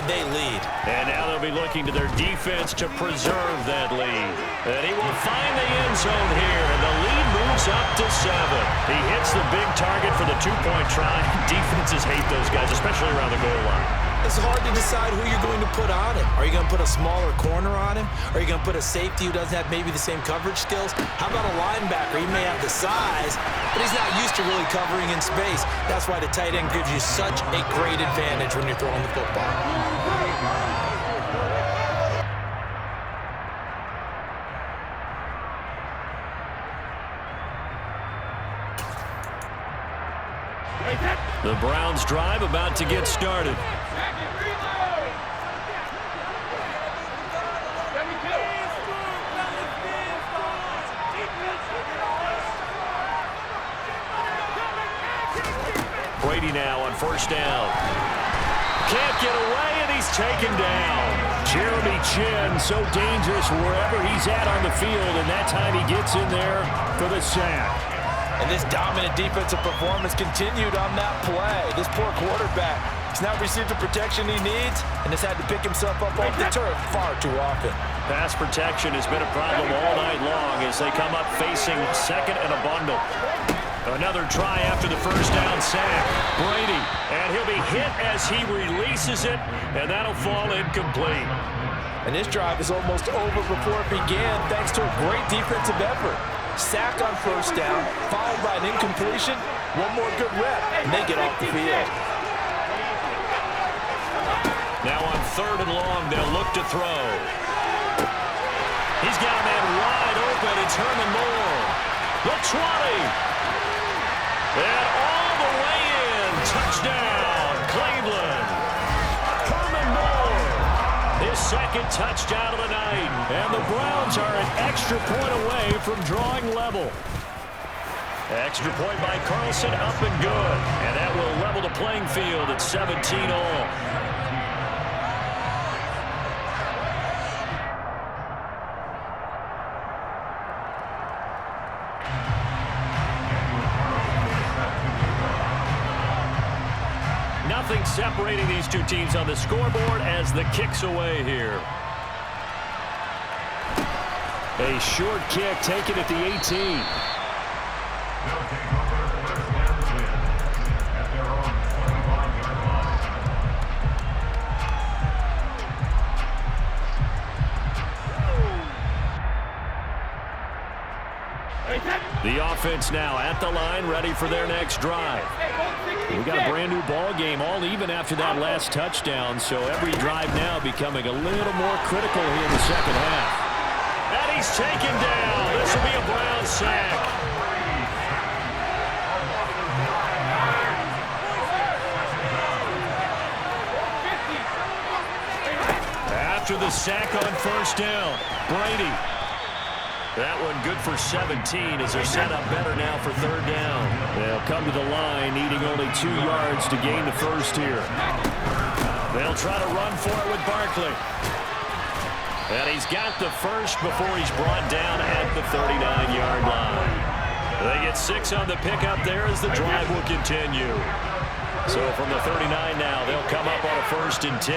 and they lead. And now they'll be looking to their defense to preserve that lead. And he will find the end zone here, and the lead moves up to 7. He hits the big target for the two-point try. Defenses hate those guys, especially around the goal line. It's hard to decide who you're going to put on him. Are you going to put a smaller corner on him? Are you going to put a safety who doesn't have maybe the same coverage skills? How about a linebacker? He may have the size, but he's not used to really covering in space. That's why the tight end gives you such a great advantage when you're throwing the football. The Browns drive about to get started. Brady now on first down. Can't get away, and he's taken down. Jeremy Chin, so dangerous wherever he's at on the field, and that time he gets in there for the sack. And this dominant defensive performance continued on that play. This poor quarterback, he's not received the protection he needs and has had to pick himself up off the turf far too often. Pass protection has been a problem all night long as they come up facing second and a bundle. Another try after the first down sack. Brady, and he'll be hit as he releases it, and that'll fall incomplete. And this drive is almost over before it began thanks to a great defensive effort. Sack on first down, followed by an incompletion. One more good rep, and they get off the field. Now on third and long, they'll look to throw. He's got a man wide open. It's Herman Moore. The 20. And all the way in. Touchdown, Cleveland. Herman Moore. His second touchdown of the night. And the Browns are an extra point away from drawing level. Extra point by Carlson, up and good. And that will level the playing field at 17 all. Nothing separating these two teams on the scoreboard as the kick's away here. A short kick taken at the 18. The offense now at the line, ready for their next drive. We got a brand new ball game, all even after that last touchdown, so every drive now becoming a little more critical here in the second half. And he's taken down. This will be a Brown sack. After the sack on first down, Brady. That one good for 17 as they're set up better now for third down. They'll come to the line needing only 2 yards to gain the first here. They'll try to run for it with Barkley. And he's got the first before he's brought down at the 39-yard line. They get 6 on the pickup there as the drive will continue. So from the 39 now, they'll come up on a 1st and 10.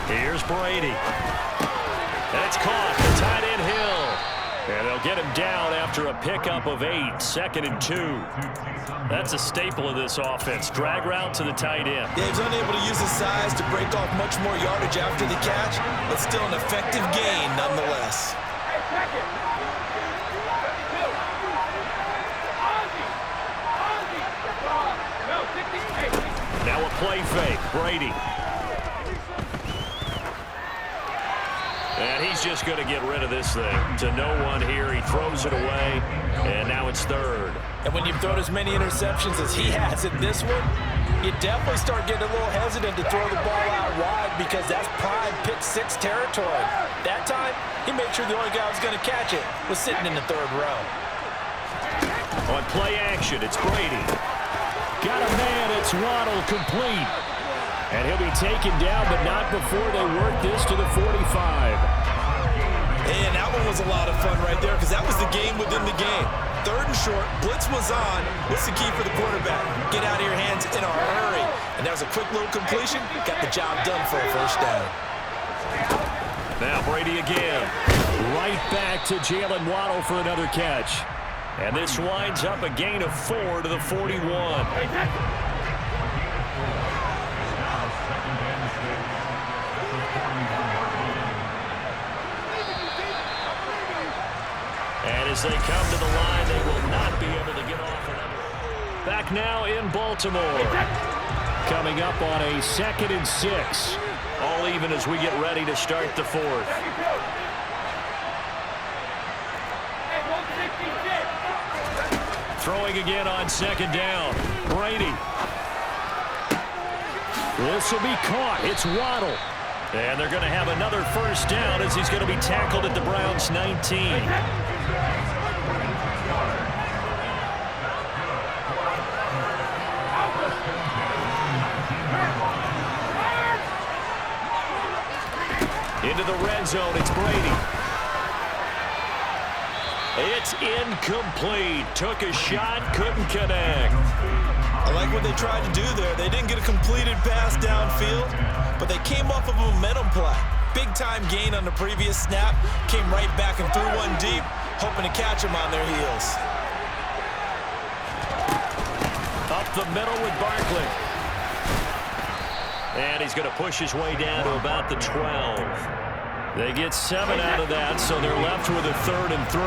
Here's Brady. And it's caught. The tight end Hill. And they'll get him down after a pickup of 8. 2nd and 2. That's a staple of this offense. Drag route to the tight end. Yeah, he's unable to use his size to break off much more yardage after the catch, but still an effective gain nonetheless. Now a play fake. Brady. And he's just going to get rid of this thing. To no one here. He throws it away. And now it's third. And when you've thrown as many interceptions as he has in this one, you definitely start getting a little hesitant to throw the ball out wide because that's prime pick 6 territory. That time, he made sure the only guy who was going to catch it was sitting in the third row. On play action, it's Brady. Got a man. It's Waddle complete. And he'll be taken down, but not before they work this to the 45. And that one was a lot of fun right there because that was the game within the game. 3rd and short. Blitz was on. What's the key for the quarterback? Get out of your hands in a hurry. And that was a quick little completion. Got the job done for a 1st down. Now Brady again. Right back to Jalen Waddle for another catch. And this winds up a gain of 4 to the 41. And as they come to the line, they will not be able to get off another. Back now in Baltimore. Coming up on a 2nd and 6. All even as we get ready to start the 4th. Throwing again on 2nd down. Brady. This will be caught. It's Waddle. And they're going to have another 1st down as he's going to be tackled at the Browns' 19. Into the red zone, it's Brady. It's incomplete. Took a shot, couldn't connect. I like what they tried to do there. They didn't get a completed pass downfield, but they came off of a momentum play. Big-time gain on the previous snap. Came right back and threw one deep, hoping to catch them on their heels. Up the middle with Barkley. And he's going to push his way down to about the 12. They get 7 out of that, so they're left with a 3rd and 3.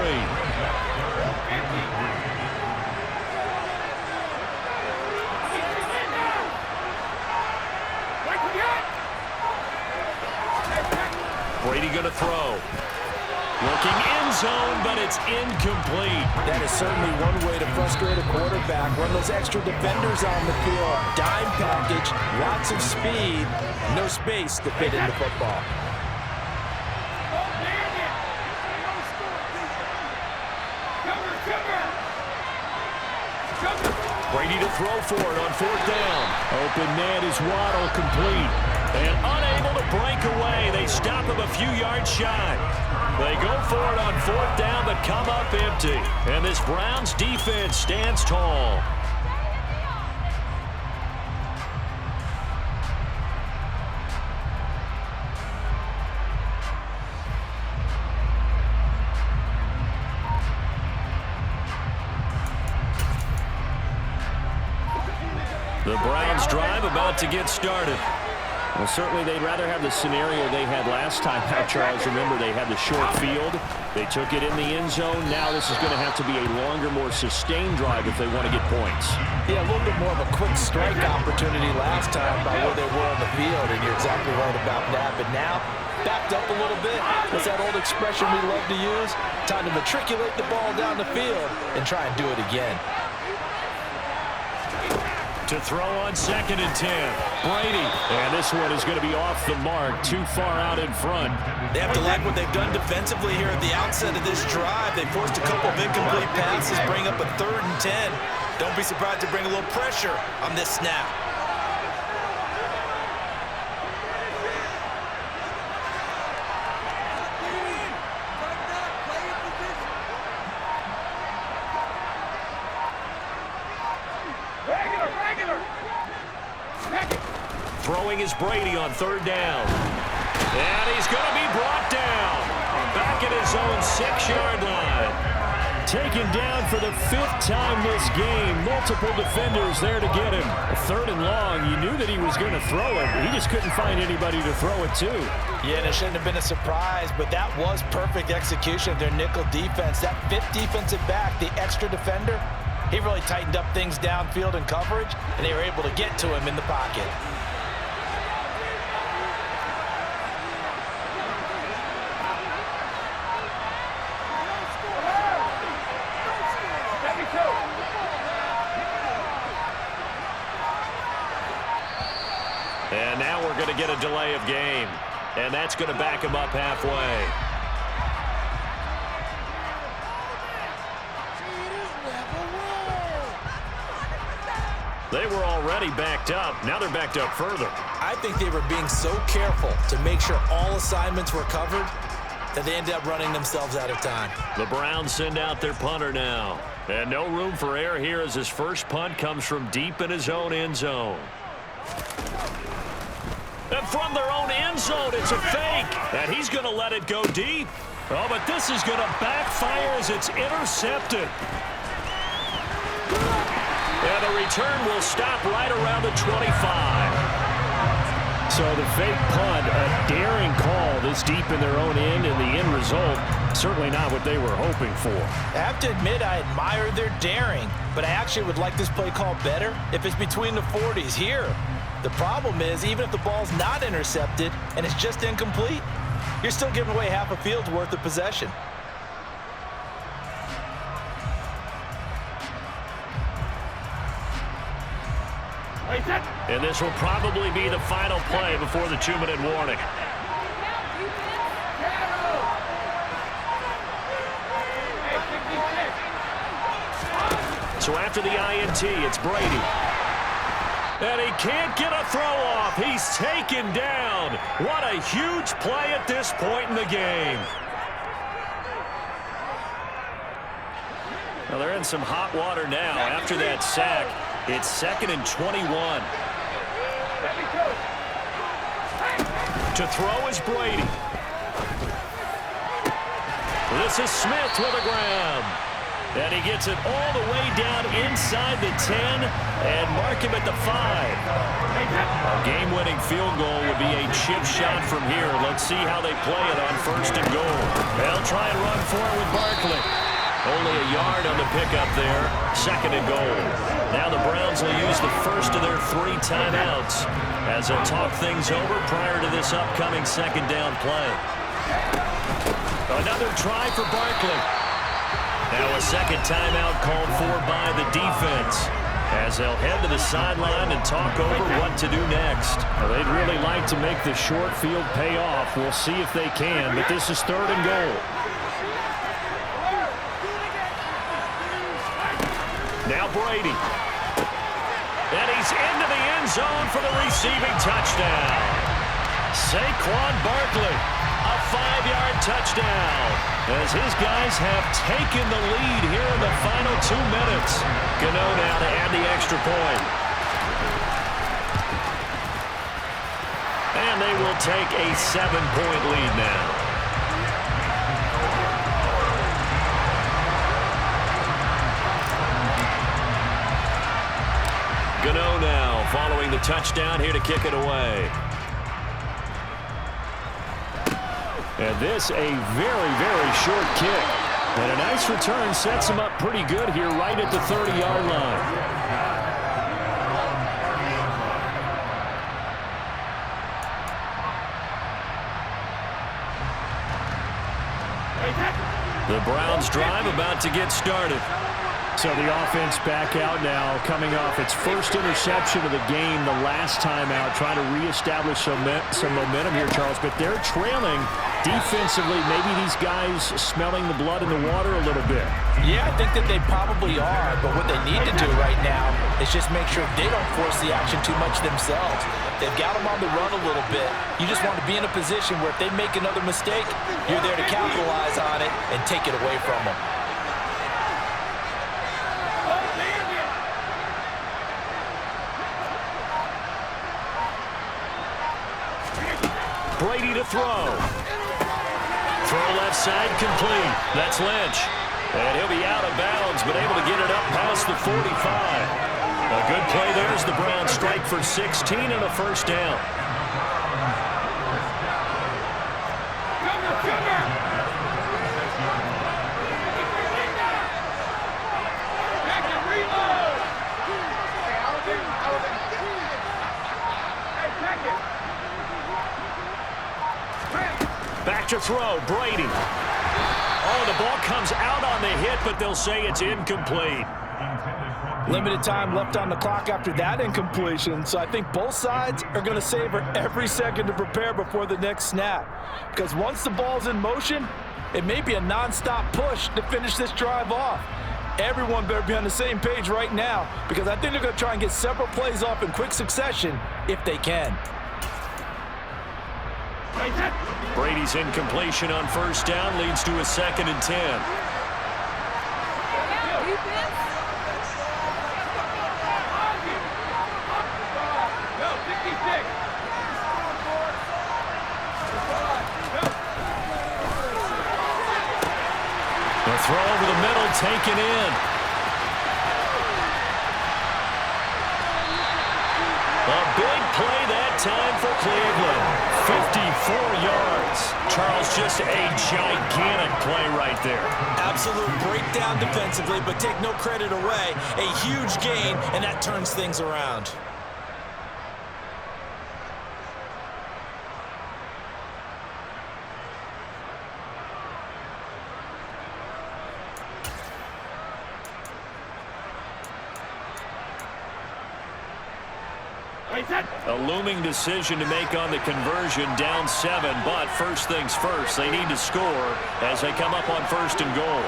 Brady going to throw. Looking end zone, but it's incomplete. That is certainly one way to frustrate a quarterback. Run those extra defenders on the field. Dime package, lots of speed, no space to fit into football. Brady to throw for it on 4th down. Open man is Waddle, complete. And unable to break away. They stop him a few yards shy. They go for it on 4th down, but come up empty. And this Browns defense stands tall. The Browns drive about to get started. Well, certainly they'd rather have the scenario they had last time out, Charles. Remember, they had the short field. They took it in the end zone. Now this is going to have to be a longer, more sustained drive if they want to get points. Yeah, a little bit more of a quick strike opportunity last time by where they were on the field, and you're exactly right about that. But now, backed up a little bit. What's that old expression we love to use? Time to matriculate the ball down the field and try and do it again. To throw on 2nd and 10. Brady. And this one is going to be off the mark. Too far out in front. They have to like what they've done defensively here at the outset of this drive. They forced a couple of incomplete passes, bring up a 3rd and 10. Don't be surprised to bring a little pressure on this snap. Throwing is Brady on 3rd down. And he's going to be brought down. Back at his own 6-yard line. Taken down for the 5th time this game. Multiple defenders there to get him. 3rd and long. You knew that he was going to throw it. He just couldn't find anybody to throw it to. Yeah, and it shouldn't have been a surprise, but that was perfect execution of their nickel defense. That 5th defensive back, the extra defender, he really tightened up things downfield in coverage, and they were able to get to him in the pocket. And now we're going to get a delay of game. And that's going to back him up halfway. They were already backed up. Now they're backed up further. I think they were being so careful to make sure all assignments were covered that they ended up running themselves out of time. The Browns send out their punter now. And no room for error here as his first punt comes from deep in his own end zone. And from their own end zone, it's a fake. And he's going to let it go deep. Oh, but this is going to backfire as it's intercepted. And the return will stop right around the 25. So the fake punt, a daring call this deep in their own end, and the end result, certainly not what they were hoping for. I have to admit I admire their daring, but I actually would like this play call better if it's between the 40s here. The problem is, even if the ball's not intercepted and it's just incomplete, you're still giving away half a field's worth of possession. And this will probably be the final play before the 2-minute warning. So after the INT, it's Brady. And he can't get a throw off. He's taken down. What a huge play at this point in the game. Well, they're in some hot water now after that sack. It's 2nd and 21. To throw is Brady. This is Smith with the ground. And he gets it all the way down inside the 10 and mark him at the 5. A game-winning field goal would be a chip shot from here. Let's see how they play it on 1st and goal. They'll try and run for it with Barkley. Only a yard on the pickup there. 2nd and goal. Now the Browns will use the first of their 3 timeouts as they'll talk things over prior to this upcoming 2nd down play. Another try for Barkley. Now a 2nd timeout called for by the defense as they'll head to the sideline and talk over what to do next. Well, they'd really like to make the short field pay off. We'll see if they can, but this is 3rd and goal. Now Brady. And he's into the end zone for the receiving touchdown. Saquon Barkley, a 5-yard touchdown, as his guys have taken the lead here in the final 2 minutes. Gano now to add the extra point. And they will take a 7-point lead now. Gano now following the touchdown here to kick it away. And this a very, very short kick. And a nice return sets him up pretty good here right at the 30-yard line. The Browns drive about to get started. So the offense back out now, coming off its first interception of the game the last time out, trying to reestablish some momentum here, Charles. But they're trailing defensively. Maybe these guys smelling the blood in the water a little bit. Yeah, I think that they probably are. But what they need to do right now is just make sure they don't force the action too much themselves. They've got them on the run a little bit. You just want to be in a position where if they make another mistake, you're there to capitalize on it and take it away from them. Brady to throw. Throw left side complete. That's Lynch. And he'll be out of bounds, but able to get it up past the 45. A good play there as the Browns strike for 16 and a 1st down. Back to throw, Brady. Oh, the ball comes out on the hit, but they'll say it's incomplete. Limited time left on the clock after that incompletion, so I think both sides are going to savor every second to prepare before the next snap. Because once the ball's in motion, it may be a non-stop push to finish this drive off. Everyone better be on the same page right now, because I think they're going to try and get several plays off in quick succession if they can. Brady's incompletion on 1st down leads to a 2nd and 10. Cleveland. 54 yards. Charles, just a gigantic play right there. Absolute breakdown defensively, but take no credit away. A huge gain, and that turns things around. A looming decision to make on the conversion, down 7, but first things first, they need to score as they come up on 1st and goal.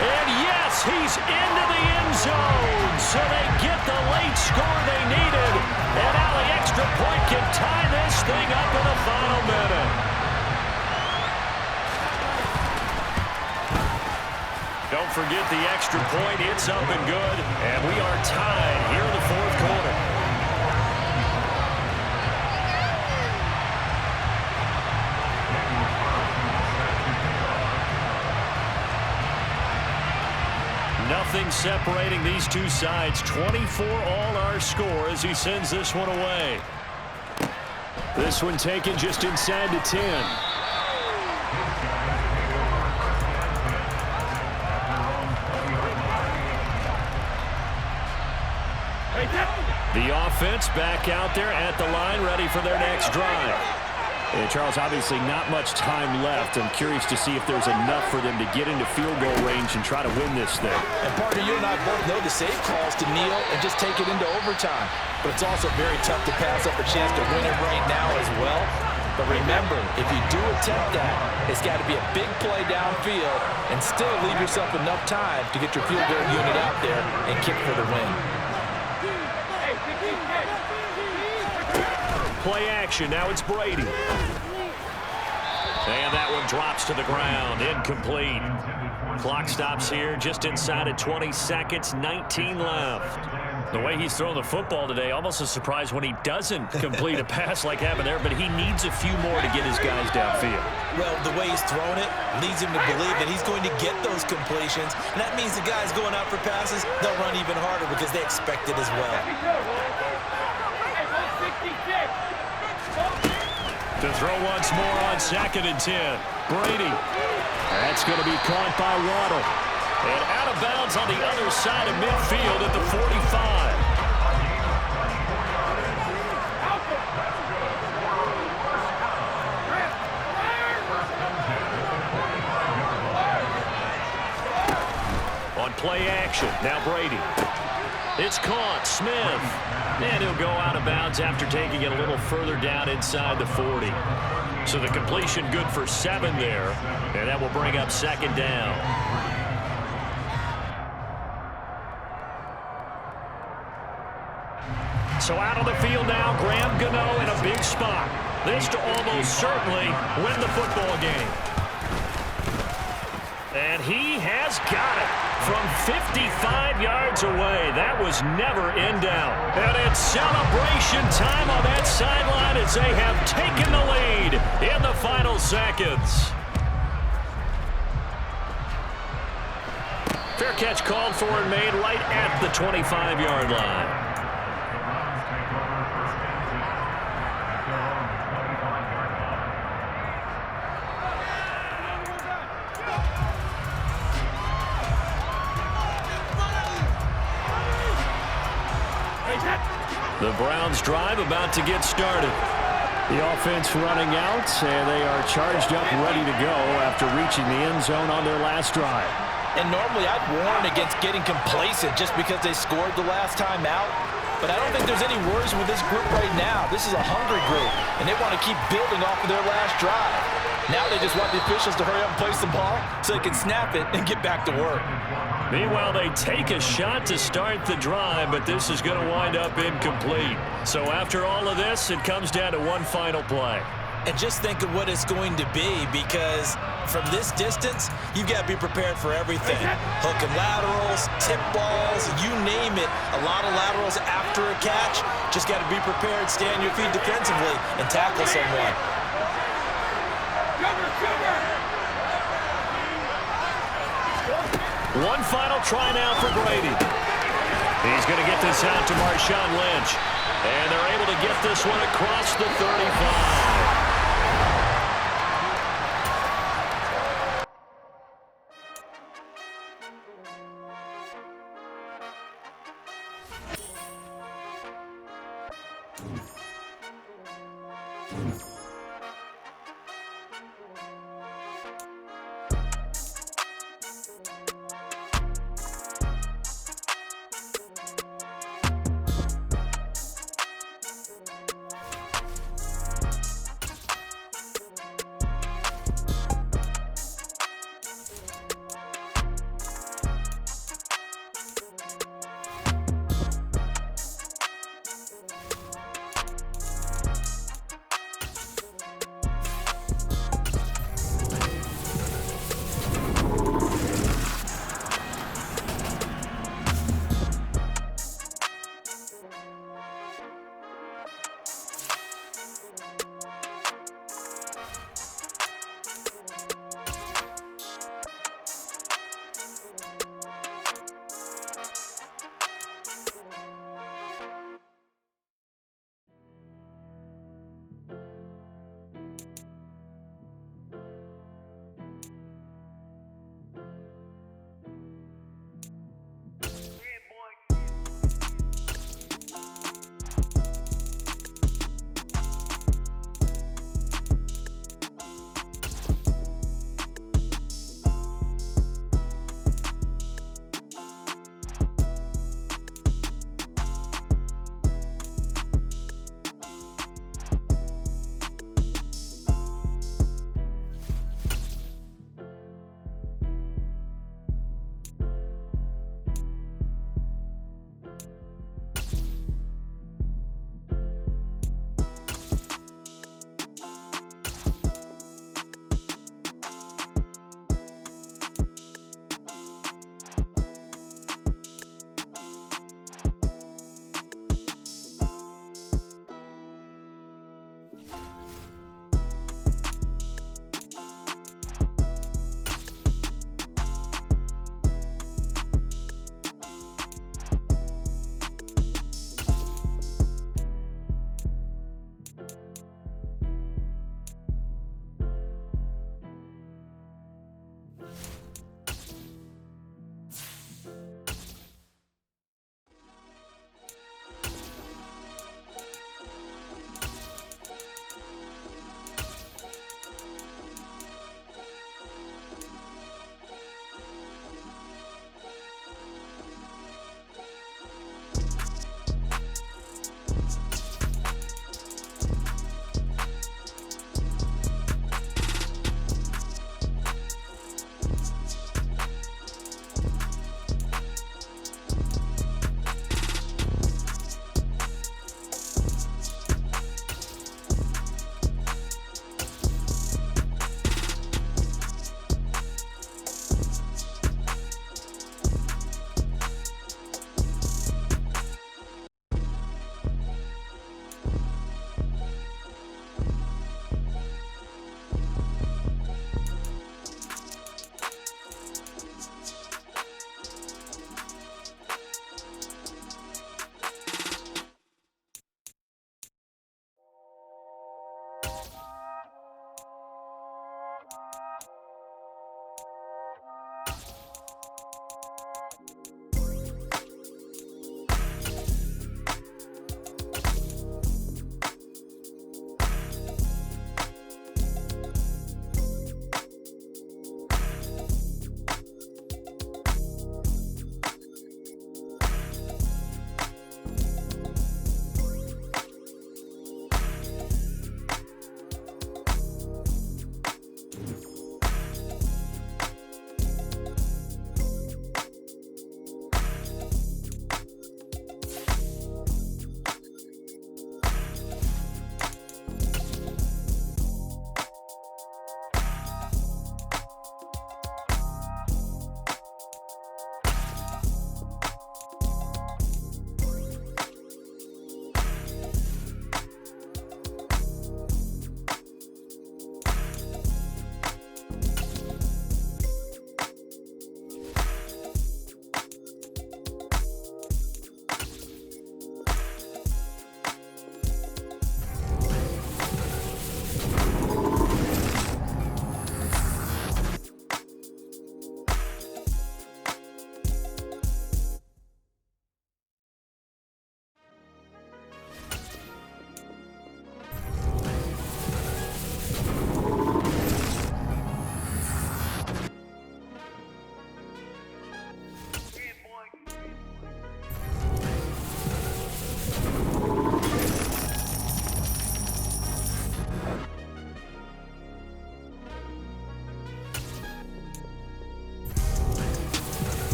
And yes, he's into the end zone, so they get the late score they needed, and now the extra point can tie this thing up in the final minute. Don't forget the extra point. It's up and good. And we are tied here in the 4th quarter. Nothing separating these two sides. 24 all our score as he sends this one away. This one taken just inside the 10. The offense back out there at the line, ready for their next drive. And Charles, obviously not much time left. I'm curious to see if there's enough for them to get into field goal range and try to win this thing. And partner, you and I both know the safe calls to kneel and just take it into overtime. But it's also very tough to pass up a chance to win it right now as well. But remember, if you do attempt that, it's got to be a big play downfield and still leave yourself enough time to get your field goal unit out there and kick for the win. Play action. Now it's Brady. And that one drops to the ground. Incomplete. Clock stops here just inside of 20 seconds. 19 left. The way he's throwing the football today, almost a surprise when he doesn't complete a pass like happened there, but he needs a few more to get his guys downfield. Well, the way he's throwing it leads him to believe that he's going to get those completions, and that means the guys going out for passes, they'll run even harder because they expect it as well. To throw once more on 2nd and 10. Brady. That's going to be caught by Waddle. And out of bounds on the other side of midfield at the 45. On play action, now Brady. It's caught, Smith. And he'll go out of bounds after taking it a little further down inside the 40. So the completion good for 7 there. And that will bring up 2nd down. So out on the field now, Graham Gano in a big spot. This to almost certainly win the football game. And he has got it from 55 yards away. That was never in doubt. And it's celebration time on that sideline as they have taken the lead in the final seconds. Fair catch called for and made right at the 25-yard line. The Browns drive about to get started. The offense running out, and they are charged up, ready to go after reaching the end zone on their last drive. And normally I'd warn against getting complacent just because they scored the last time out. But I don't think there's any worries with this group right now. This is a hungry group, and they want to keep building off of their last drive. Now they just want the officials to hurry up and place the ball so they can snap it and get back to work. Meanwhile, they take a shot to start the drive, but this is going to wind up incomplete. So after all of this, it comes down to one final play. And just think of what it's going to be, because from this distance, you've got to be prepared for everything. Hook and laterals, tip balls, you name it. A lot of laterals after a catch. Just got to be prepared, stay on your feet defensively, and tackle someone. One final try now for Brady. He's going to get this out to Marshawn Lynch. And they're able to get this one across the 35.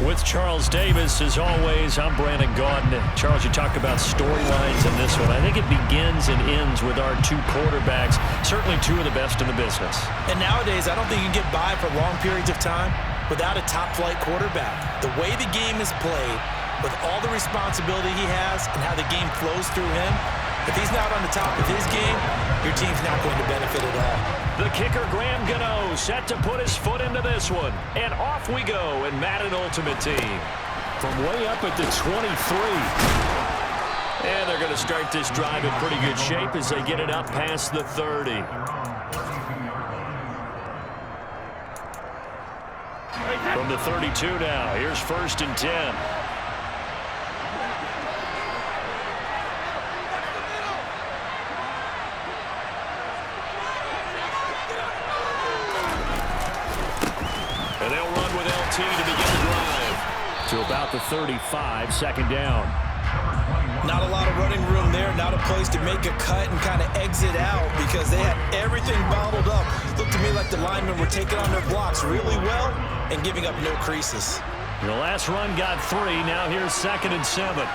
With Charles Davis, as always, I'm Brandon Gaudin. Charles, you talked about storylines in this one. I think it begins and ends with our two quarterbacks, certainly two of the best in the business. And nowadays, I don't think you can get by for long periods of time without a top-flight quarterback. The way the game is played, with all the responsibility he has and how the game flows through him, if he's not on the top of his game, your team's not going to benefit at all. The kicker, Graham Gano, set to put his foot into this one. And off we go in Madden Ultimate Team. From way up at the 23. And they're going to start this drive in pretty good shape as they get it up past the 30. From the 32 now, here's 1st and 10. And they'll run with LT to begin the drive. To about the 35, 2nd down. Not a lot of running room there, not a place to make a cut and kind of exit out because they had everything bottled up. Looked to me like the linemen were taking on their blocks really well and giving up no creases. The last run got 3. Now here's 2nd and 7.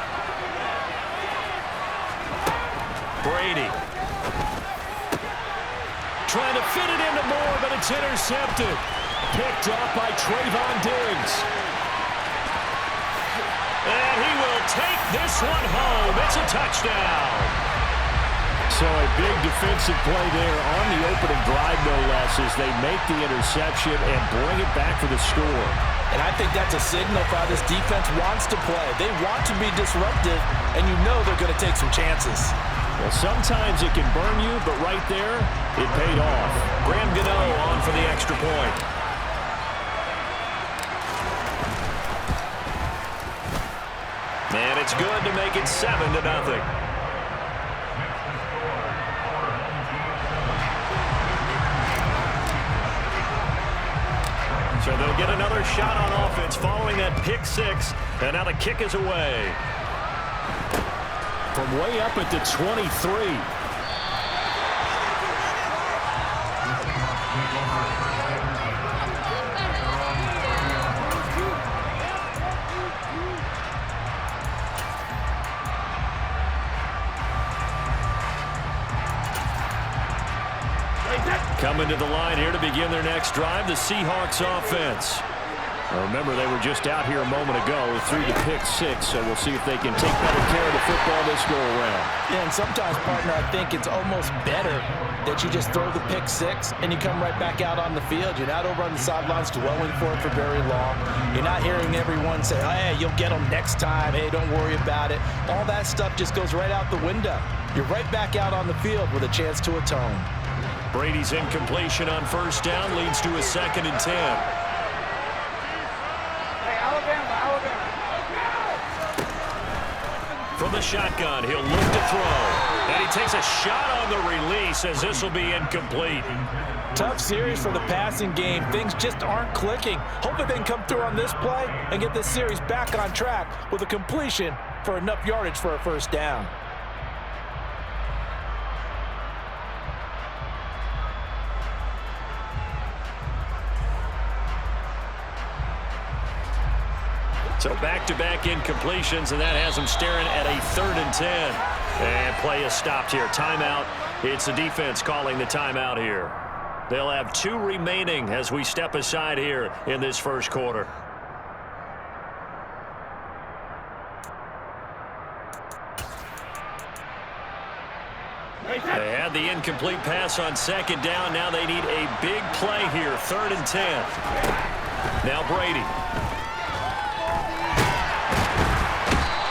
Brady. Trying to fit it into Moore, but it's intercepted. Picked up by Trayvon Diggs. And he will take this one home. It's a touchdown. So a big defensive play there on the opening drive, no less, as they make the interception and bring it back for the score. And I think that's a signal for how this defense wants to play. They want to be disruptive, and you know they're going to take some chances. Well, sometimes it can burn you, but right there, it paid off. Graham Gano on for the extra point. And it's good to make it 7-0. So they'll get another shot on offense following that pick 6. And now the kick is away. From way up at the 23. Coming to the line here to begin their next drive, the Seahawks offense. Now remember, they were just out here a moment ago through the pick 6, so we'll see if they can take better care of the football this go-around. Yeah, and sometimes, partner, I think it's almost better that you just throw the pick 6 and you come right back out on the field. You're not over on the sidelines dwelling for it for very long. You're not hearing everyone say, hey, you'll get them next time. Hey, don't worry about it. All that stuff just goes right out the window. You're right back out on the field with a chance to atone. Brady's incompletion on 1st down leads to a 2nd and 10. From the shotgun, he'll look to throw. And he takes a shot on the release as this will be incomplete. Tough series for the passing game. Things just aren't clicking. Hope that they can come through on this play and get this series back on track with a completion for enough yardage for a 1st down. So back-to-back incompletions, and that has them staring at a 3rd and 10. And play is stopped here. Timeout. It's the defense calling the timeout here. They'll have 2 remaining as we step aside here in this 1st quarter. They had the incomplete pass on 2nd down. Now they need a big play here. 3rd and 10. Now Brady.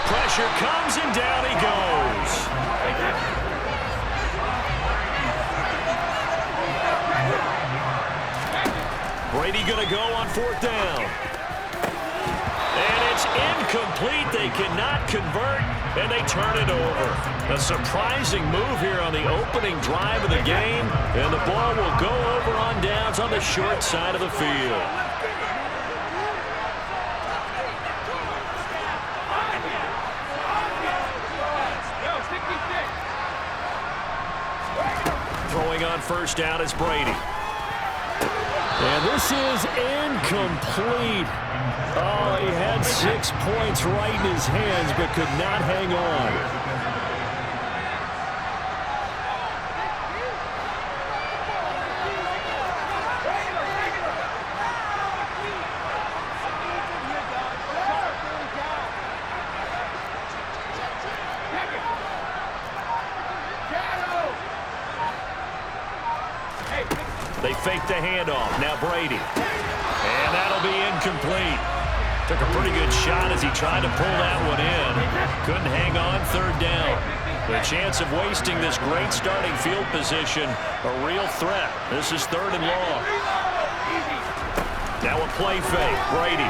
Pressure comes and down he goes. Brady going to go on 4th down. And it's incomplete. They cannot convert, and they turn it over. A surprising move here on the opening drive of the game, and the ball will go over on downs on the short side of the field. Throwing on 1st down is Brady. And this is incomplete. Oh, he had 6 points right in his hands, but could not hang on. They fake the handoff. Now Brady. And that'll be incomplete. Took a pretty good shot as he tried to pull that one in. Couldn't hang on, third down. The chance of wasting this great starting field position, a real threat. This is third and long. Now a play fake. Brady.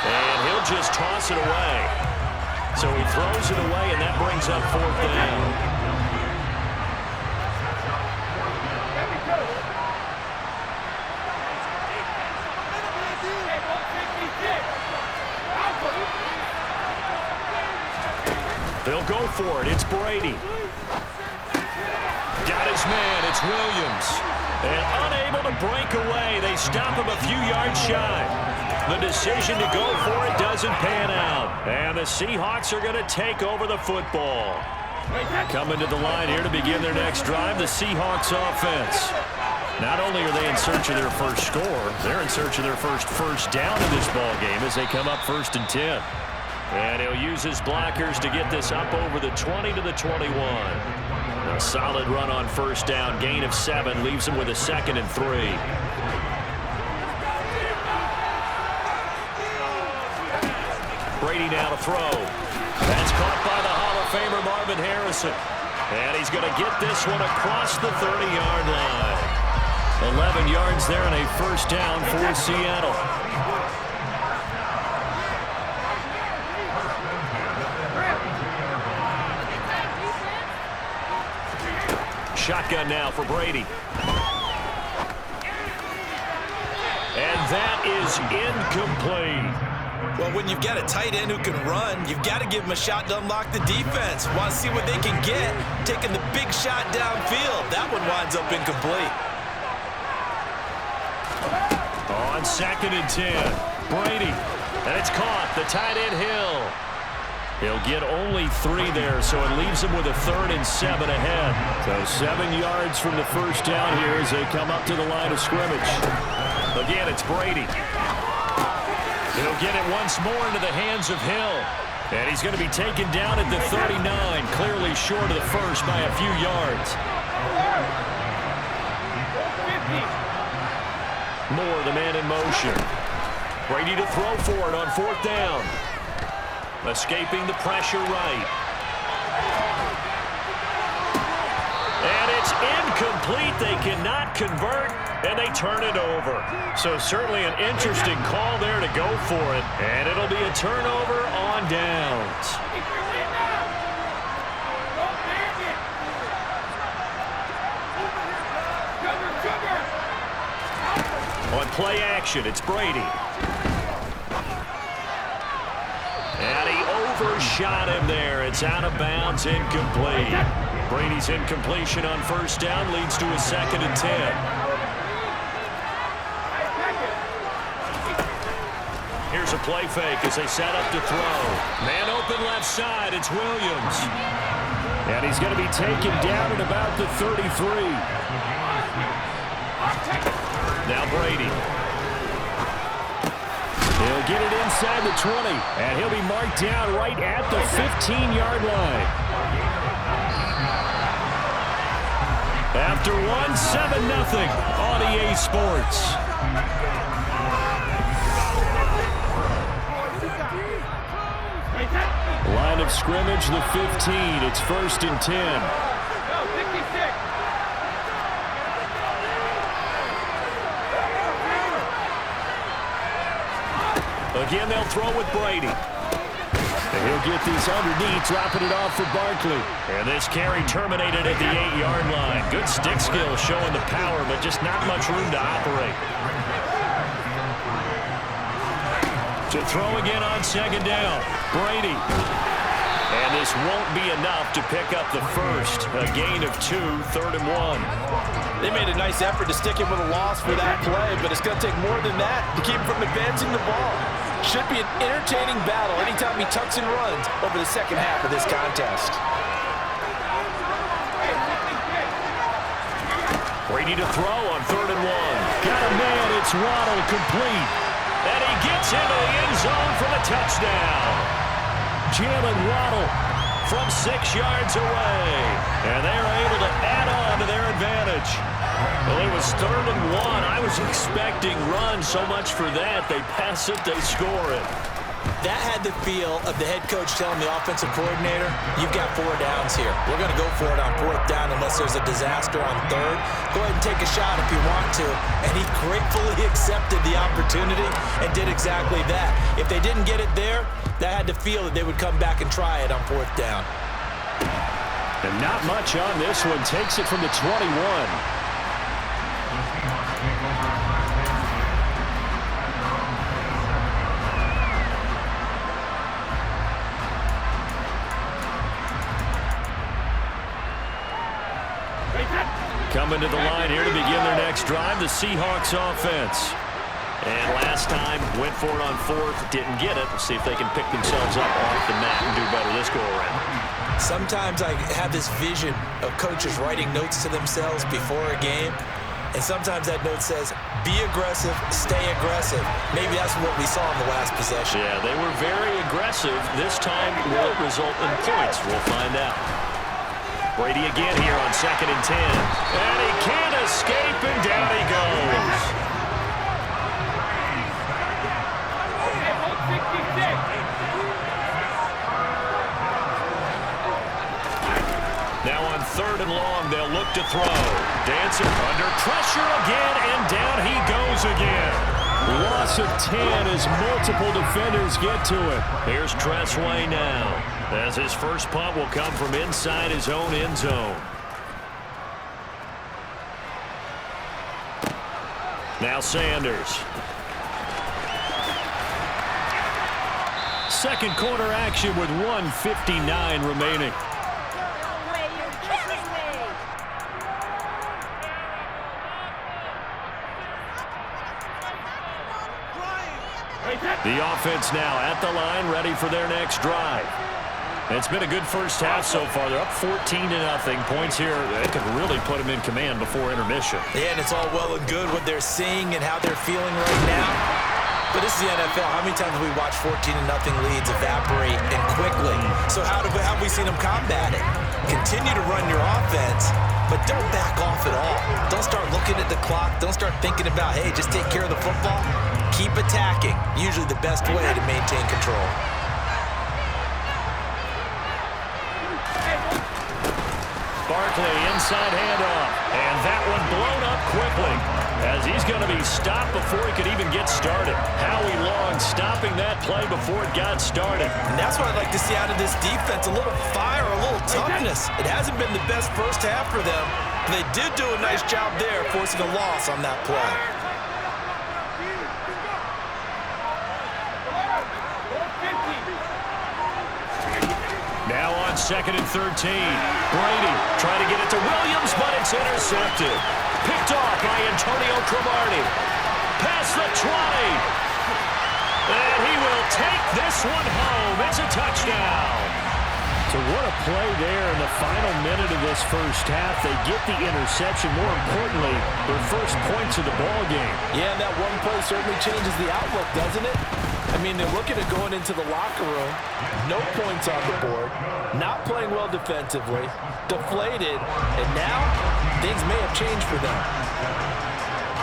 And he'll just toss it away. So he throws it away, and that brings up fourth down. They'll go for it. It's Brady. Got his man. It's Williams. And unable to break away. They stop him a few yards shy. The decision to go for it doesn't pan out. And the Seahawks are going to take over the football. Coming to the line here to begin their next drive, the Seahawks offense. Not only are they in search of their first score, they're in search of their first down in this ball game as they come up 1st and 10. And he'll use his blockers to get this up over the 20 to the 21. A solid run on first down. Gain of 7 leaves him with a 2nd and 3. Brady now to throw. That's caught by the Hall of Famer Marvin Harrison. And he's going to get this one across the 30-yard line. 11 yards there and a first down for Seattle. Shotgun now for Brady. And that is incomplete. Well, when you've got a tight end who can run, you've got to give him a shot to unlock the defense. Want to see what they can get, taking the big shot downfield. That one winds up incomplete. On 2nd and 10, Brady. And it's caught. The tight end Hill. He'll get only 3 there, so it leaves him with a 3rd and 7 ahead. So 7 yards from the first down here as they come up to the line of scrimmage. Again, it's Brady. He'll get it once more into the hands of Hill. And he's going to be taken down at the 39, clearly short of the first by a few yards. Moore, the man in motion. Brady to throw for it on 4th down. Escaping the pressure right. And it's incomplete. They cannot convert, and they turn it over. So certainly an interesting call there to go for it. And it'll be a turnover on downs. On play action, it's Brady. And he overshot him there. It's out of bounds, incomplete. Brady's incompletion on first down leads to a 2nd and 10. Here's a play fake as they set up to throw. Man open left side, it's Williams. And he's going to be taken down at about the 33. Now Brady. He'll get it inside the 20, and he'll be marked down right at the 15-yard line. After 1-7-0 on EA Sports. Line of scrimmage, the 15. It's 1st and 10. Again, they'll throw with Brady. And he'll get this underneath, dropping it off for Barkley. And this carry terminated at the 8-yard line. Good stick skill showing the power, but just not much room to operate. To throw again on 2nd down. Brady. And this won't be enough to pick up the first. A gain of 2, 3rd and 1. They made a nice effort to stick him with a loss for that play, but it's going to take more than that to keep him from advancing the ball. Should be an entertaining battle anytime he tucks and runs over the second half of this contest. Brady to throw on 3rd and 1. Got a man, it's Waddle, complete. And he gets into the end zone for the touchdown. Jalen Waddle from 6 yards away. And they are able to add on to their advantage. Well, it was 3rd and 1. I was expecting run, so much for that. They pass it, they score it. That had the feel of the head coach telling the offensive coordinator, you've got 4 downs here. We're going to go for it on 4th down unless there's a disaster on 3rd. Go ahead and take a shot if you want to. And he gratefully accepted the opportunity and did exactly that. If they didn't get it there, that had the feel that they would come back and try it on 4th down. And not much on this one. Takes it from the 21. Coming to the line here to begin their next drive, the Seahawks offense. And last time, went for it on 4th, didn't get it. Let's see if they can pick themselves up off the mat and do better this go-around. Sometimes I have this vision of coaches writing notes to themselves before a game, and sometimes that note says, be aggressive, stay aggressive. Maybe that's what we saw in the last possession. Yeah, they were very aggressive. This time, will it result in points? We'll find out. Brady again here on 2nd and 10. And he can't escape, and down he goes. Now on 3rd and long, they'll look to throw. Dancing under pressure again, and down he goes again. Loss of 10 as multiple defenders get to it. Here's Tressway now, as his first punt will come from inside his own end zone. Now Sanders. Second quarter action with 1:59 remaining. The offense now at the line, ready for their next drive. It's been a good first half so far. They're up 14-0. Points here, they could really put them in command before intermission. Yeah, and it's all well and good what they're seeing and how they're feeling right now. But this is the NFL. How many times have we watched 14-0 leads evaporate and quickly? So how have we seen them combat it? Continue to run your offense, but don't back off at all. Don't start looking at the clock. Don't start thinking about, hey, just take care of the football. Keep attacking. Usually the best way to maintain control. Barkley inside handoff, and that one blown up quickly as he's going to be stopped before he could even get started. Howie Long stopping that play before it got started. And that's what I'd like to see out of this defense, a little fire, a little toughness. It hasn't been the best first half for them. They did do a nice job there, forcing a loss on that play. Now on 2nd and 13. Brady trying to get it to Williams, but it's intercepted. Picked off by Antonio Cromartie. Past the 20. And he will take this one home. It's a touchdown. So what a play there in the final minute of this first half. They get the interception. More importantly, their first points of the ball game. Yeah, and that one play certainly changes the outlook, doesn't it? I mean, they're looking at going into the locker room, no points on the board, not playing well defensively, deflated, and now things may have changed for them.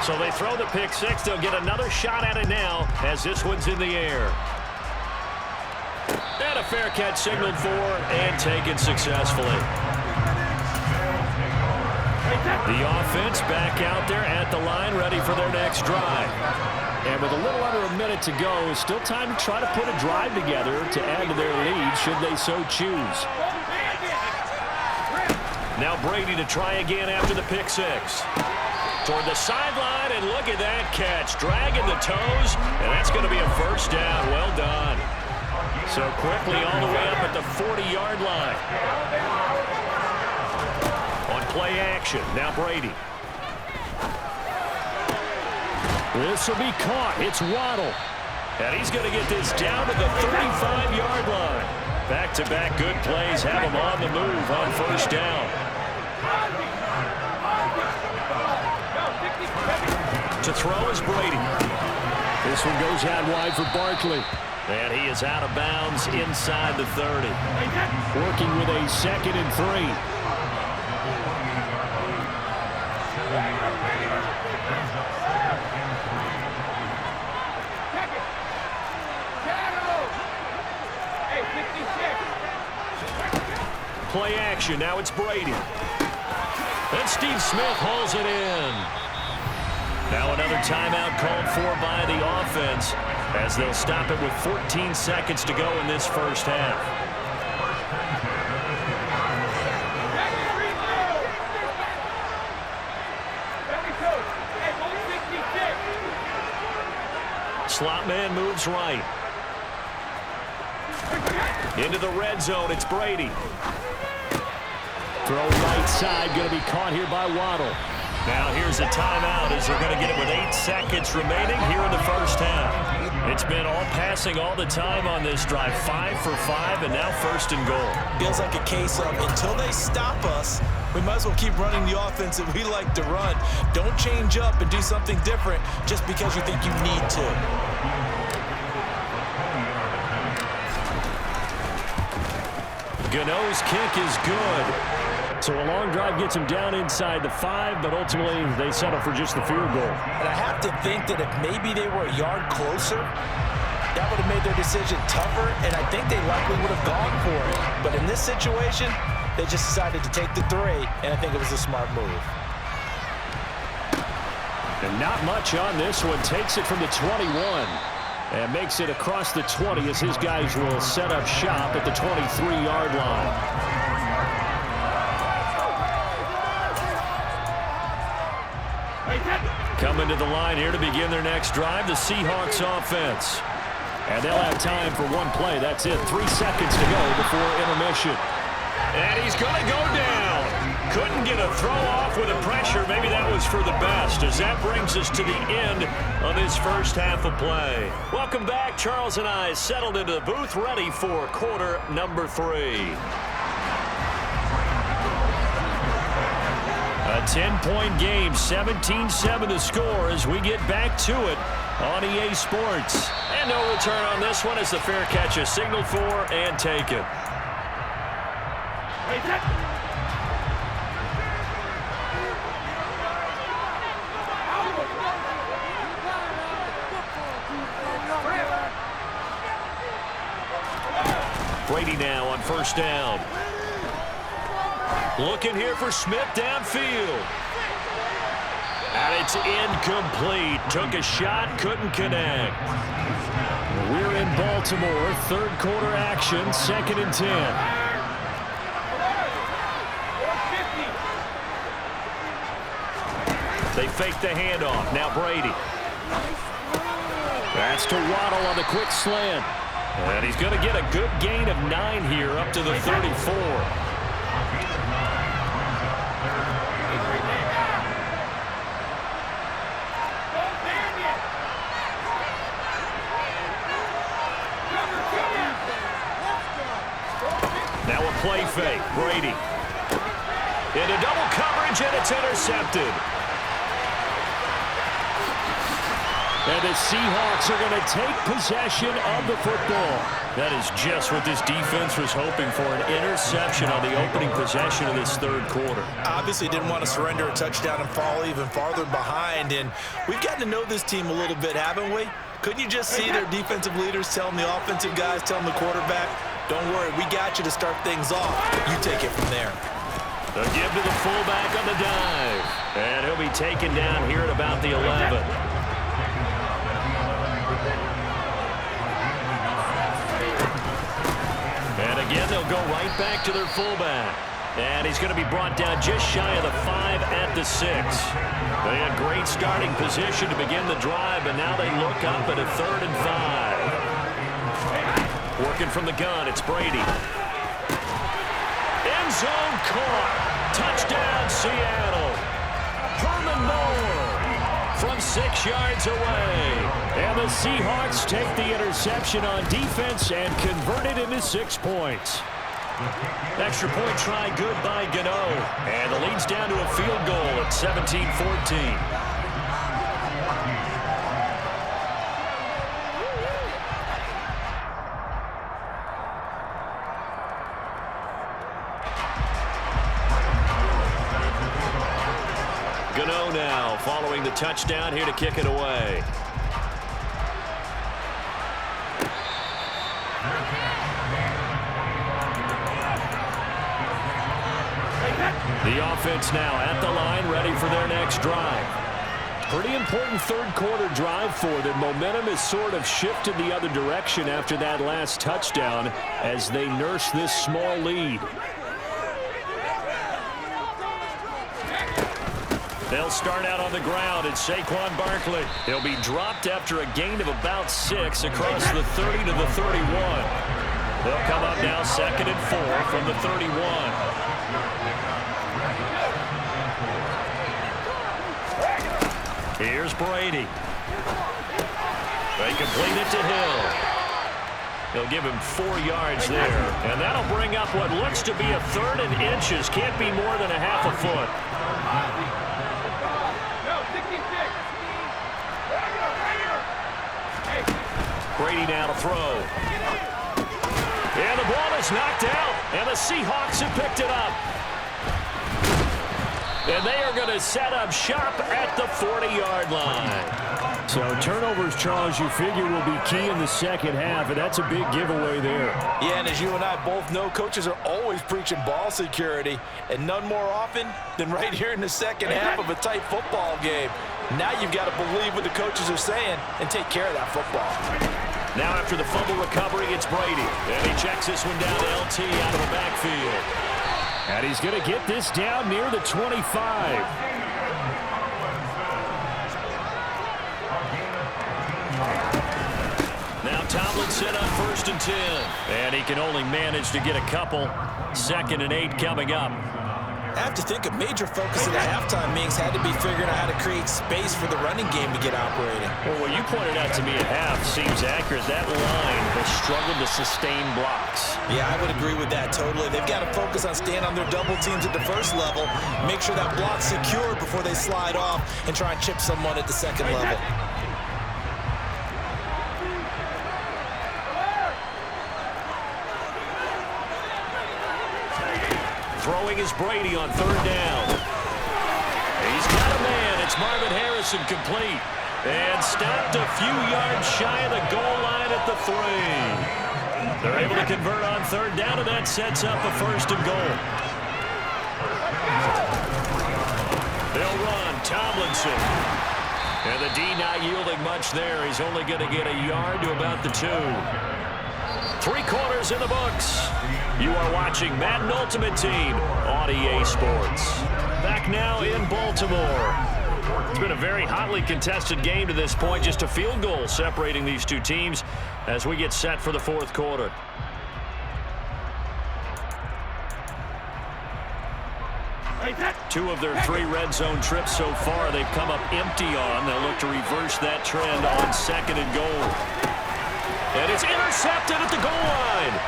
So they throw the pick six. They'll get another shot at it now as this one's in the air. And a fair catch signaled for and taken successfully. The offense back out there at the line, ready for their next drive. And with a little under a minute to go, still time to try to put a drive together to add to their lead should they so choose. Now Brady to try again after the pick six. Toward the sideline, and look at that catch. Dragging the toes, and that's going to be a first down. Well done. So quickly all the way up at the 40-yard line. On play action, now Brady. This will be caught. It's Waddle. And he's going to get this down to the 35-yard line. Back-to-back good plays have him on the move on first down. To throw is Brady. This one goes out wide for Barkley. And he is out of bounds inside the 30. Working with a 2nd and 3. Play action. Now it's Brady. And Steve Smith hauls it in. Now another timeout called for by the offense as they'll stop it with 14 seconds to go in this first half. Slot man moves right. Into the red zone, it's Brady. Throw right side, going to be caught here by Waddle. Now here's a timeout as they're going to get it with 8 seconds remaining here in the first half. It's been all passing all the time on this drive. 5 for 5 and now 1st and goal. Feels like a case of until they stop us, we might as well keep running the offense that we like to run. Don't change up and do something different just because you think you need to. Gano's kick is good. So a long drive gets him down inside the 5, but ultimately they settle for just the field goal. And I have to think that if maybe they were a yard closer, that would have made their decision tougher, and I think they likely would have gone for it. But in this situation, they just decided to take the 3, and I think it was a smart move. And not much on this one. Takes it from the 21. And makes it across the 20 as his guys will set up shop at the 23-yard line. Coming to the line here to begin their next drive, the Seahawks offense. And they'll have time for one play. That's it. 3 seconds to go before intermission. And he's going to go down. Couldn't get a throw off with the pressure. Maybe that was for the best, as that brings us to the end of this first half of play. Welcome back. Charles and I settled into the booth, ready for quarter number 3. A 10-point game, 17-7 the score as we get back to it on EA Sports. And no return on this one as the fair catch is signaled for and taken. Brady now on first down. Looking here for Smith downfield. And it's incomplete. Took a shot, couldn't connect. We're in Baltimore. Third quarter action, 2nd and 10. They fake the handoff. Now Brady. That's to Waddle on the quick slant. And he's going to get a good gain of 9 here up to the 34. Now a play fake. Brady. Into double coverage, and it's intercepted. And the Seahawks are going to take possession of the football. That is just what this defense was hoping for, an interception on the opening possession of this third quarter. Obviously didn't want to surrender a touchdown and fall even farther behind, and we've gotten to know this team a little bit, haven't we? Couldn't you just see their defensive leaders telling the offensive guys, telling the quarterback, don't worry, we got you to start things off. You take it from there. The give to the fullback on the dive. And he'll be taken down here at about the 11. And again, they'll go right back to their fullback. And he's going to be brought down just shy of the 5 at the 6. They had great starting position to begin the drive, but now they look up at a 3rd and 5. Working from the gun, it's Brady. End zone caught. Touchdown, Seattle. Herman Moore from 6 yards away. And the Seahawks take the interception on defense and convert it into 6 points. Extra point try good by Gano. And the lead's down to a field goal at 17-14. Gano now following the touchdown here to kick it away. The offense now at the line, ready for their next drive. Pretty important third-quarter drive for them. Momentum has sort of shifted the other direction after that last touchdown as they nurse this small lead. They'll start out on the ground. It's Saquon Barkley. He'll be dropped after a gain of about 6 across the 30 to the 31. They'll come up now 2nd and 4 from the 31. Here's Brady. They complete it to Hill. They'll give him 4 yards there. And that'll bring up what looks to be a 3rd and inches. Can't be more than a half a foot. Brady now to throw. And the ball is knocked out. And the Seahawks have picked it up. And they are going to set up shop at the 40-yard line. So turnovers, Charles, you figure will be key in the second half, and that's a big giveaway there. Yeah, and as you and I both know, coaches are always preaching ball security, and none more often than right here in the second half of a tight football game. Now you've got to believe what the coaches are saying and take care of that football. Now after the fumble recovery, it's Brady. And he checks this one down to LT out of the backfield. And he's going to get this down near the 25. Now Tomlinson on 1st and 10. And he can only manage to get a couple. 2nd and 8 coming up. I have to think a major focus of the halftime meetings had to be figuring out how to create space for the running game to get operating. Well, what you pointed out to me at half seems accurate. That line has struggled to sustain blocks. Yeah, I would agree with that totally. They've got to focus on staying on their double teams at the first level, make sure that block's secure before they slide off and try and chip someone at the second level. Throwing is Brady on 3rd down. He's got a man. It's Marvin Harrison complete. And stopped a few yards shy of the goal line at the 3. They're able to convert on 3rd down, and that sets up a 1st and goal. They'll run. Tomlinson. And the D not yielding much there. He's only going to get a yard to about the 2. 3 quarters in the books. You are watching Madden Ultimate Team on EA Sports. Back now in Baltimore. It's been a very hotly contested game to this point. Just a field goal separating these two teams as we get set for the 4th quarter. Two of their 3 red zone trips so far they've come up empty on. They'll look to reverse that trend on 2nd and goal. And it's intercepted at the goal line.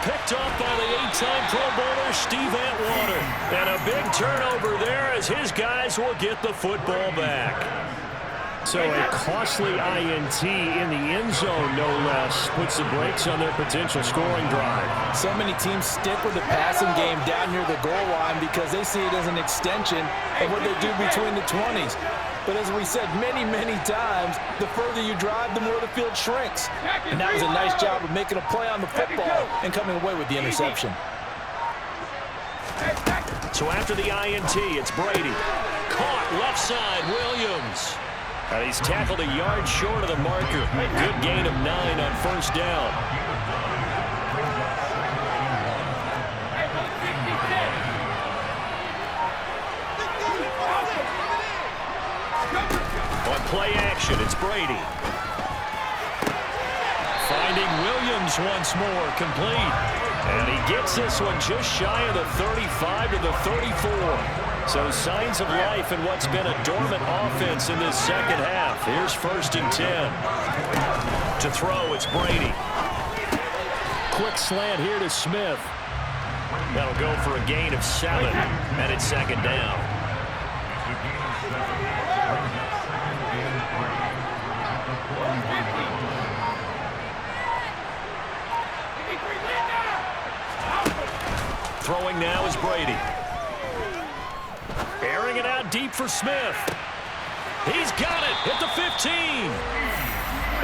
Picked up by the 8-time Pro Bowler Steve Atwater. And a big turnover there as his guys will get the football back. So a costly INT in the end zone, no less, puts the brakes on their potential scoring drive. So many teams stick with the passing game down near the goal line because they see it as an extension of what they do between the 20s. But as we said many, many times, the further you drive, the more the field shrinks. And that was a nice job of making a play on the football and coming away with the interception. So after the INT, it's Brady. Caught left side, Williams. And he's tackled a yard short of the marker. Good gain of 9 on 1st down. On play action, it's Brady. Finding finding Williams once more, complete. And he gets this one just shy of the 35 to the 34. So signs of life in what's been a dormant offense in this second half. Here's 1st and 10. To throw, it's Brady. Quick slant here to Smith. That'll go for a gain of 7, and it's 2nd down. Throwing now is Brady. Airing it out deep for Smith. He's got it at the 15.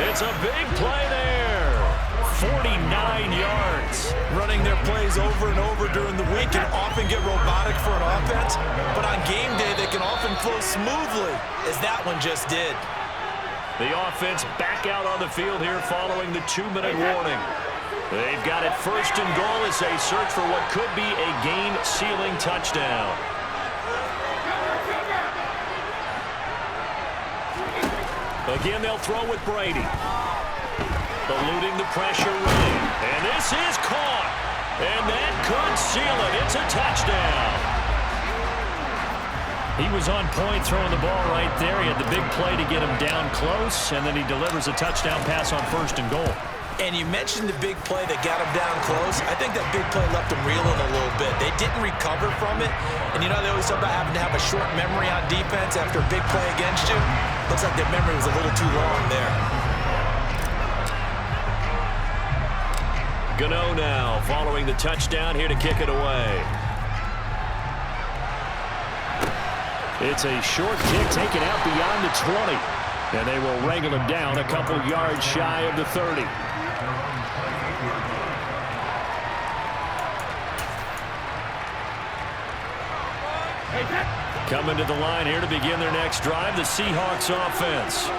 It's a big play there. 49 yards. Running their plays over and over during the week can often get robotic for an offense, but on game day they can often flow smoothly, as that one just did. The offense back out on the field here following the 2-minute warning. They've got it 1st and goal as they search for what could be a game-sealing touchdown. Again, they'll throw with Brady. Eluding the pressure rain. And this is caught. And that could seal it. It's a touchdown. He was on point throwing the ball right there. He had the big play to get him down close, and then he delivers a touchdown pass on 1st and goal. And you mentioned the big play that got him down close. I think that big play left him reeling a little bit. They didn't recover from it. And you know, they always talk about having to have a short memory on defense after a big play against you. Looks like their memory was a little too long there. Gano now following the touchdown here to kick it away. It's a short kick taken out beyond the 20. And they will wrangle him down a couple yards shy of the 30. Coming to the line here to begin their next drive, the Seahawks offense.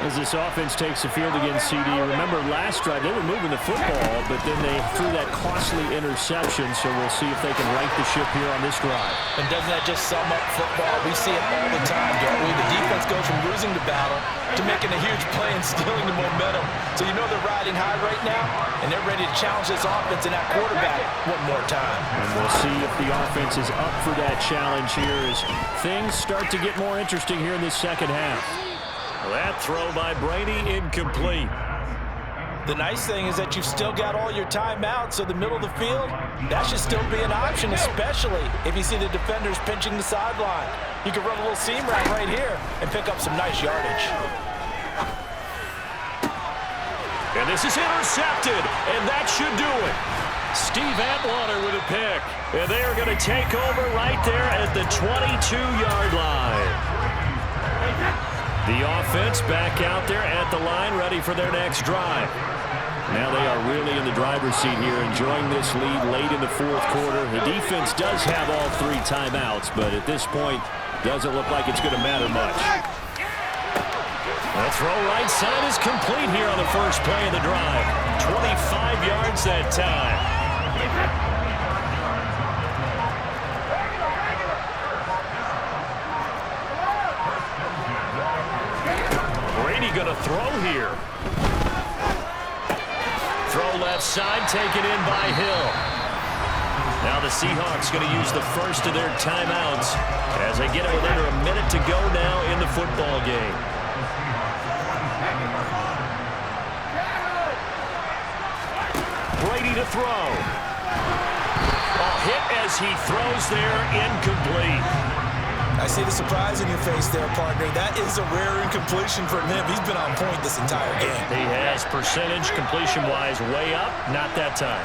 As this offense takes the field against CD, remember last drive they were moving the football, but then they threw that costly interception, so we'll see if they can right the ship here on this drive. And doesn't that just sum up football? We see it all the time, don't we? The defense goes from losing the battle to making a huge play and stealing the momentum. So you know they're riding high right now, and they're ready to challenge this offense and that quarterback one more time. And we'll see if the offense is up for that challenge here as things start to get more interesting here in this second half. That throw by Brady incomplete. The nice thing is that you've still got all your timeouts, so the middle of the field, that should still be an option, especially if you see the defenders pinching the sideline. You can run a little seam route right here and pick up some nice yardage. And this is intercepted, and that should do it. Steve Atwater with a pick. And they are going to take over right there at the 22-yard line. The offense back out there at the line, ready for their next drive. Now they are really in the driver's seat here, enjoying this lead late in the 4th quarter. The defense does have all 3 timeouts, but at this point, doesn't look like it's going to matter much. The throw right side is complete here on the first play of the drive. 25 yards that time. Going to throw here. Throw left side, taken in by Hill. Now the Seahawks going to use the first of their timeouts as they get it with under a minute to go now in the football game. Brady to throw. A hit as he throws there, incomplete. I see the surprise in your face there, partner. That is a rare incompletion from him. He's been on point this entire game. He has percentage completion-wise way up. Not that time.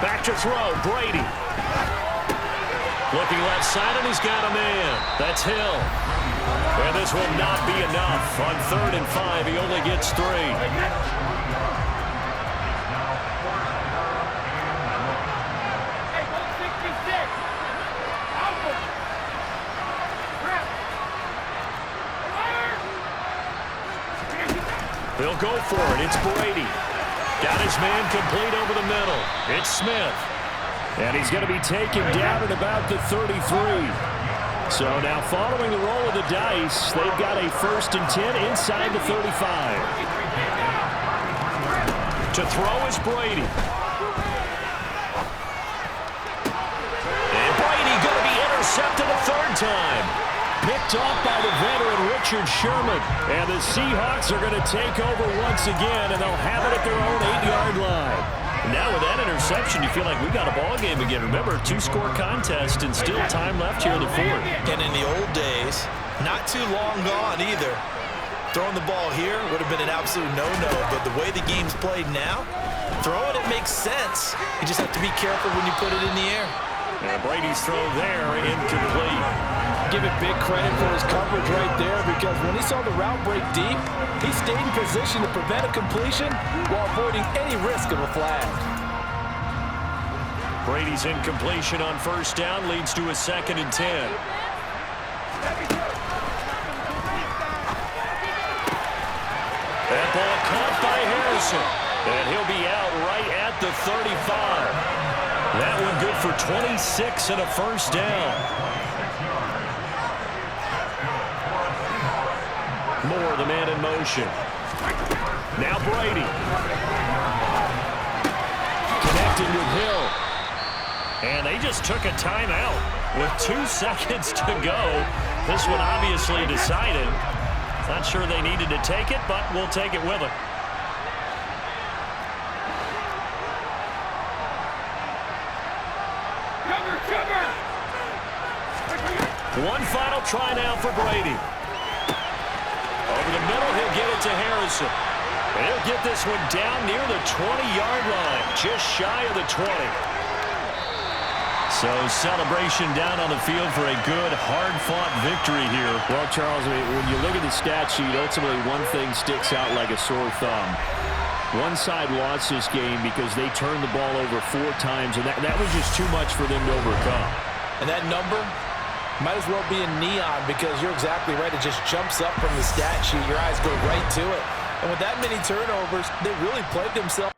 Back to throw, Brady. Looking left side, and he's got a man. That's Hill. And this will not be enough. On 3rd and 5, he only gets 3. They'll go for it. It's Brady. Got his man complete over the middle. It's Smith. And he's going to be taken down at about the 33. So now following the roll of the dice, they've got a 1st and 10 inside the 35. To throw is Brady. And Brady going to be intercepted a 3rd time. Picked off by the veteran Richard Sherman. And the Seahawks are going to take over once again, and they'll have it at their own 8-yard line. Now with that interception, you feel like we got a ball game again. Remember, 2-score contest and still time left here in the 4th. And in the old days, not too long gone either. Throwing the ball here would have been an absolute no-no, but the way the game's played now, throwing it makes sense. You just have to be careful when you put it in the air. And Brady's throw there, incomplete. Give it big credit for his coverage right there, because when he saw the route break deep, he stayed in position to prevent a completion while avoiding any risk of a flag. Brady's incompletion on 1st down leads to a 2nd and 10. That ball caught by Harrison, and he'll be out right at the 35. That one good for 26 and a 1st down. Moore, the man in motion. Now Brady. Connecting with Hill. And they just took a timeout with 2 seconds to go. This one obviously decided. Not sure they needed to take it, but we'll take it with them. One final try now for Brady. Over the middle, he'll get it to Harrison. And he'll get this one down near the 20-yard line, just shy of the 20. So celebration down on the field for a good, hard-fought victory here. Well, Charles, I mean, when you look at the stat sheet, ultimately one thing sticks out like a sore thumb. One side lost this game because they turned the ball over 4 times, and that was just too much for them to overcome. And that number might as well be in neon, because you're exactly right. It just jumps up from the stat sheet. Your eyes go right to it. And with that many turnovers, they really played themselves.